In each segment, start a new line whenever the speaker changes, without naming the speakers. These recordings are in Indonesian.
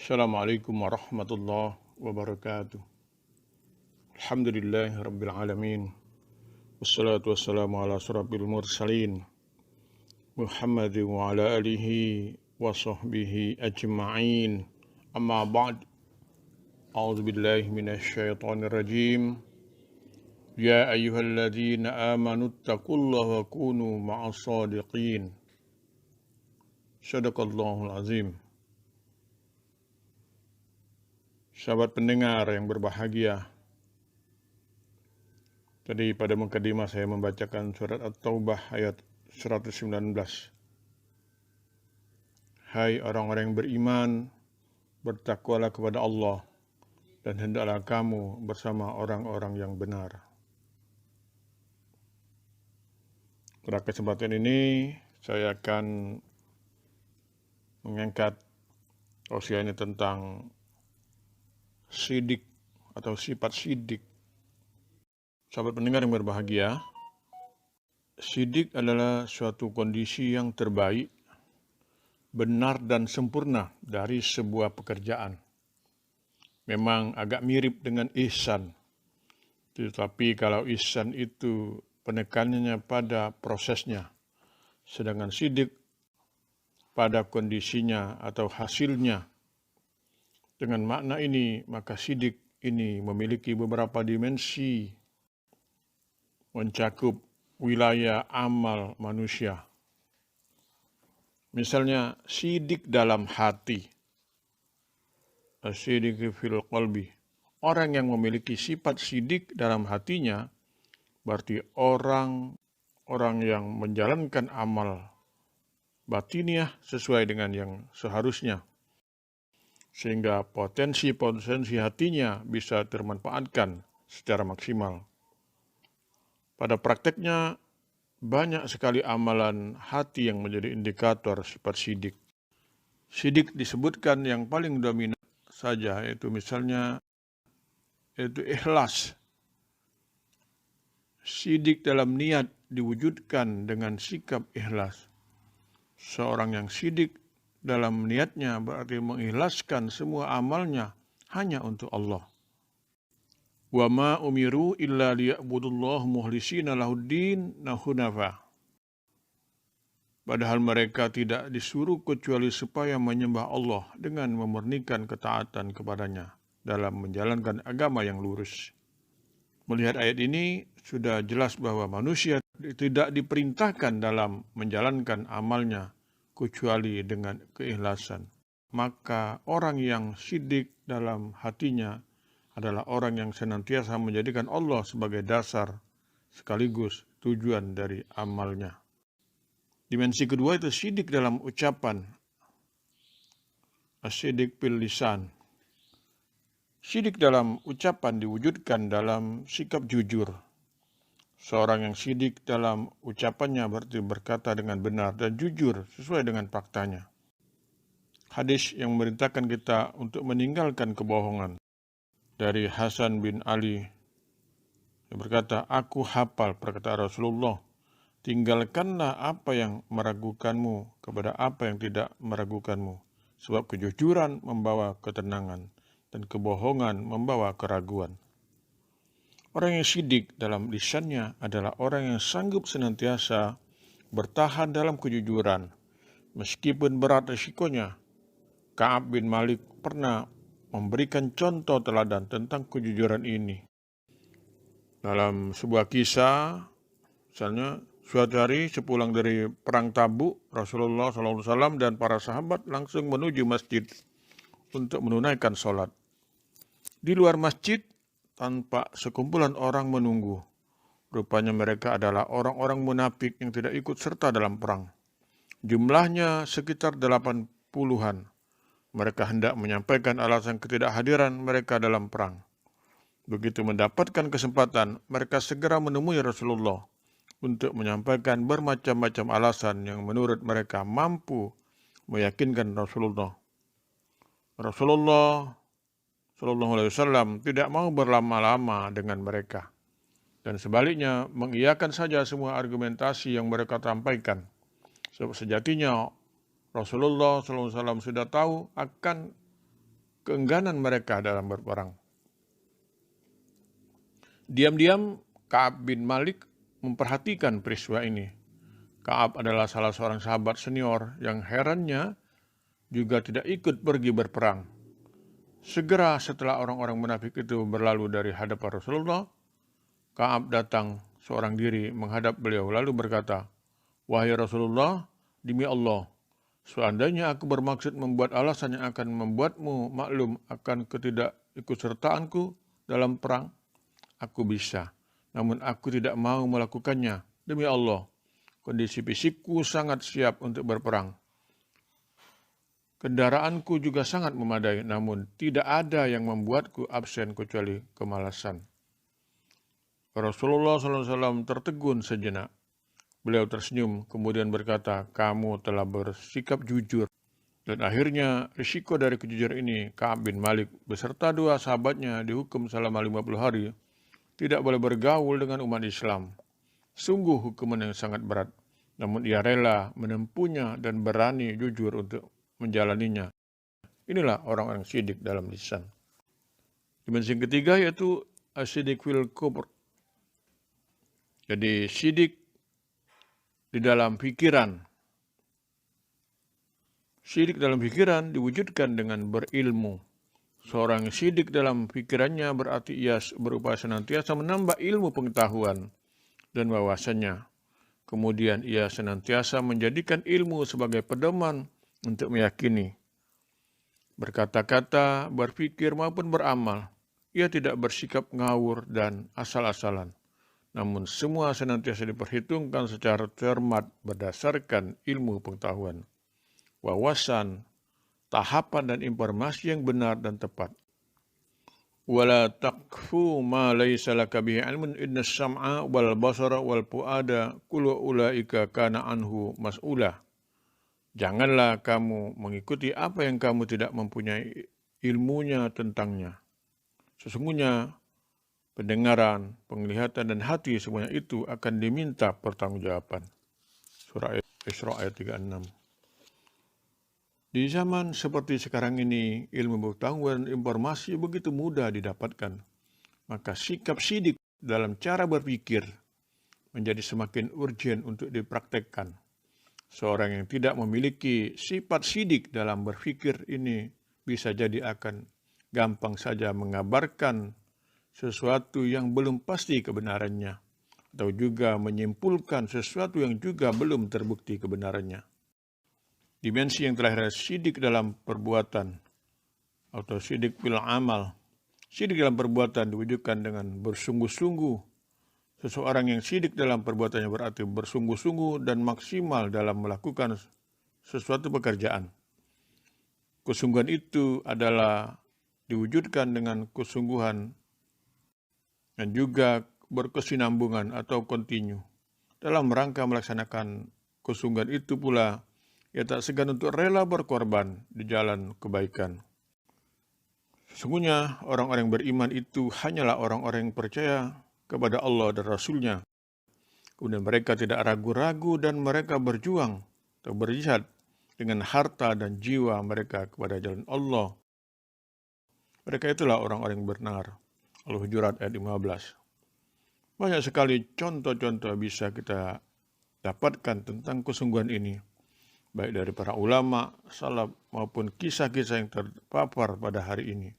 Assalamualaikum warahmatullahi wabarakatuh. Alhamdulillahi rabbil alamin. Wassalatu wassalamu ala asyrafil mursalin Muhammad wa ala alihi wa sahbihi ajma'in. Amma ba'd. A'udzu billahi minasy syaithanir rajim. Ya ayyuhalladzina amanu taqullaha wa kunu ma'as shadiqin. Shadaqallahul azim. Sahabat pendengar yang berbahagia, tadi pada mukadimah saya membacakan surat At-Taubah ayat 119. Hai orang-orang yang beriman, bertakwalah kepada Allah, dan hendaklah kamu bersama orang-orang yang benar. Pada kesempatan ini, saya akan mengangkat tausiah ini tentang sidik atau sifat sidik. Sahabat pendengar yang berbahagia, sidik adalah suatu kondisi yang terbaik, benar dan sempurna dari sebuah pekerjaan. Memang agak mirip dengan ihsan, tetapi kalau ihsan itu penekanannya pada prosesnya, sedangkan sidik pada kondisinya atau hasilnya. Dengan makna ini, maka sidik ini memiliki beberapa dimensi, mencakup wilayah amal manusia. Misalnya, sidik dalam hati, sidik fil qalbi. Orang yang memiliki sifat sidik dalam hatinya, berarti orang yang menjalankan amal batiniah sesuai dengan yang seharusnya, sehingga potensi hatinya bisa termanfaatkan secara maksimal. Pada prakteknya, banyak sekali amalan hati yang menjadi indikator sifat sidik. Sidik disebutkan yang paling dominan saja, yaitu misalnya ikhlas. Sidik dalam niat diwujudkan dengan sikap ikhlas. Seorang yang sidik dalam niatnya berarti mengikhlaskan semua amalnya hanya untuk Allah. Wa ma umiru illa liya'budullaha mukhlishina lahuddin hunafa. Padahal mereka tidak disuruh kecuali supaya menyembah Allah dengan memurnikan ketaatan kepadanya dalam menjalankan agama yang lurus. Melihat ayat ini sudah jelas bahwa manusia tidak diperintahkan dalam menjalankan amalnya kecuali dengan keikhlasan. Maka orang yang sidik dalam hatinya adalah orang yang senantiasa menjadikan Allah sebagai dasar sekaligus tujuan dari amalnya. Dimensi kedua itu sidik dalam ucapan, sidik fil lisan. Sidik dalam ucapan diwujudkan dalam sikap jujur. Seorang yang sidik dalam ucapannya berarti berkata dengan benar dan jujur sesuai dengan faktanya. Hadis yang memerintahkan kita untuk meninggalkan kebohongan dari Hasan bin Ali yang berkata, aku hafal perkataan Rasulullah, tinggalkanlah apa yang meragukanmu kepada apa yang tidak meragukanmu, sebab kejujuran membawa ketenangan dan kebohongan membawa keraguan. Orang yang sidik dalam lisannya adalah orang yang sanggup senantiasa bertahan dalam kejujuran, meskipun berat risikonya. Ka'ab bin Malik pernah memberikan contoh teladan tentang kejujuran ini. Dalam sebuah kisah, misalnya suatu hari sepulang dari perang Tabuk, Rasulullah SAW dan para sahabat langsung menuju masjid untuk menunaikan sholat. Di luar masjid, tanpa sekumpulan orang menunggu. Rupanya mereka adalah orang-orang munafik yang tidak ikut serta dalam perang. Jumlahnya sekitar 80-an. Mereka hendak menyampaikan alasan ketidakhadiran mereka dalam perang. Begitu mendapatkan kesempatan, mereka segera menemui Rasulullah untuk menyampaikan bermacam-macam alasan yang menurut mereka mampu meyakinkan Rasulullah. Rasulullah SAW tidak mau berlama-lama dengan mereka, dan sebaliknya mengiyakan saja semua argumentasi yang mereka sampaikan. Sebab sejatinya Rasulullah SAW sudah tahu akan keengganan mereka dalam berperang. Diam-diam Ka'ab bin Malik memperhatikan peristiwa ini. Ka'ab adalah salah seorang sahabat senior yang herannya juga tidak ikut pergi berperang. Segera setelah orang-orang munafik itu berlalu dari hadapan Rasulullah, Ka'ab datang seorang diri menghadap beliau lalu berkata, "Wahai Rasulullah, demi Allah, seandainya aku bermaksud membuat alasan yang akan membuatmu maklum akan ketidakikutsertaanku dalam perang, aku bisa. Namun aku tidak mau melakukannya. Demi Allah, kondisi fisikku sangat siap untuk berperang. Kendaraanku juga sangat memadai, namun tidak ada yang membuatku absen kecuali kemalasan." Rasulullah SAW tertegun sejenak. Beliau tersenyum, kemudian berkata, "Kamu telah bersikap jujur." Dan akhirnya risiko dari kejujuran ini, Ka'ab bin Malik beserta 2 sahabatnya dihukum selama 50 hari, tidak boleh bergaul dengan umat Islam. Sungguh hukuman yang sangat berat, namun ia rela menempuhnya dan berani jujur untuk menjalaninya. Inilah orang-orang syidik dalam lisan. Dimensi yang ketiga yaitu asyidik fil kubur. Jadi syidik di dalam pikiran. Syidik dalam pikiran diwujudkan dengan berilmu. Seorang syidik dalam pikirannya berarti ia berupaya senantiasa menambah ilmu pengetahuan dan wawasannya. Kemudian ia senantiasa menjadikan ilmu sebagai pedoman untuk meyakini, berkata-kata, berpikir maupun beramal. Ia tidak bersikap ngawur dan asal-asalan. Namun semua senantiasa diperhitungkan secara cermat berdasarkan ilmu pengetahuan, wawasan, tahapan dan informasi yang benar dan tepat. Wala taqfu ma laysa laka bihi ilmun innas sam'a wal basara wal fuada kullu ulaika kana anhu mas'ula. Janganlah kamu mengikuti apa yang kamu tidak mempunyai ilmunya tentangnya. Sesungguhnya pendengaran, penglihatan, dan hati semuanya itu akan diminta pertanggungjawaban. Surah Isra ayat 36. Di zaman seperti sekarang ini, ilmu pengetahuan dan informasi begitu mudah didapatkan. Maka sikap sidik dalam cara berpikir menjadi semakin urgent untuk dipraktekkan. Seorang yang tidak memiliki sifat sidik dalam berpikir ini bisa jadi akan gampang saja mengabarkan sesuatu yang belum pasti kebenarannya, atau juga menyimpulkan sesuatu yang juga belum terbukti kebenarannya. Dimensi yang terakhir, sidik dalam perbuatan atau sidik fil amal. Sidik dalam perbuatan diwujudkan dengan bersungguh-sungguh. Seseorang yang sidik dalam perbuatannya berarti bersungguh-sungguh dan maksimal dalam melakukan sesuatu pekerjaan. Kesungguhan itu adalah diwujudkan dengan kesungguhan dan juga berkesinambungan atau kontinu. Dalam rangka melaksanakan kesungguhan itu pula, ia tak segan untuk rela berkorban di jalan kebaikan. Sesungguhnya orang-orang beriman itu hanyalah orang-orang yang percaya kepada Allah dan Rasul-Nya. Kemudian mereka tidak ragu-ragu dan mereka berjuang atau berjihad dengan harta dan jiwa mereka kepada jalan Allah. Mereka itulah orang-orang yang benar. Al-Hujurat ayat 15. Banyak sekali contoh-contoh bisa kita dapatkan tentang kesungguhan ini, baik dari para ulama, salaf, maupun kisah-kisah yang terpapar pada hari ini.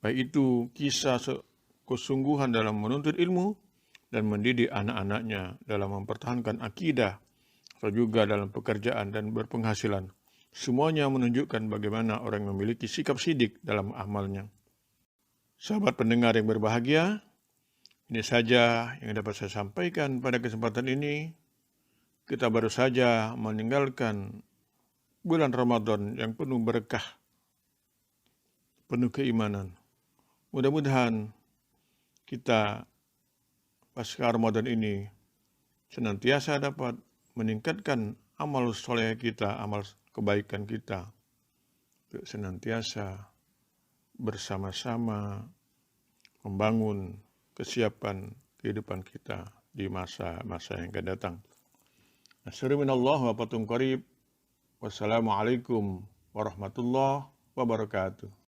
Baik itu kisah kesungguhan dalam menuntut ilmu dan mendidik anak-anaknya dalam mempertahankan akidah, atau juga dalam pekerjaan dan berpenghasilan. Semuanya menunjukkan bagaimana orang memiliki sikap sidik dalam amalnya. Sahabat pendengar yang berbahagia, ini saja yang dapat saya sampaikan pada kesempatan ini. Kita baru saja meninggalkan bulan Ramadan yang penuh berkah, penuh keimanan. Mudah-mudahan kita pasca Ramadan ini senantiasa dapat meningkatkan amal soleh kita, amal kebaikan kita, untuk senantiasa bersama-sama membangun kesiapan kehidupan kita di masa-masa yang akan datang. Assalamualaikum warahmatullahi wabarakatuh. Wassalamualaikum warahmatullahi wabarakatuh. Wassalamualaikum warahmatullahi wabarakatuh.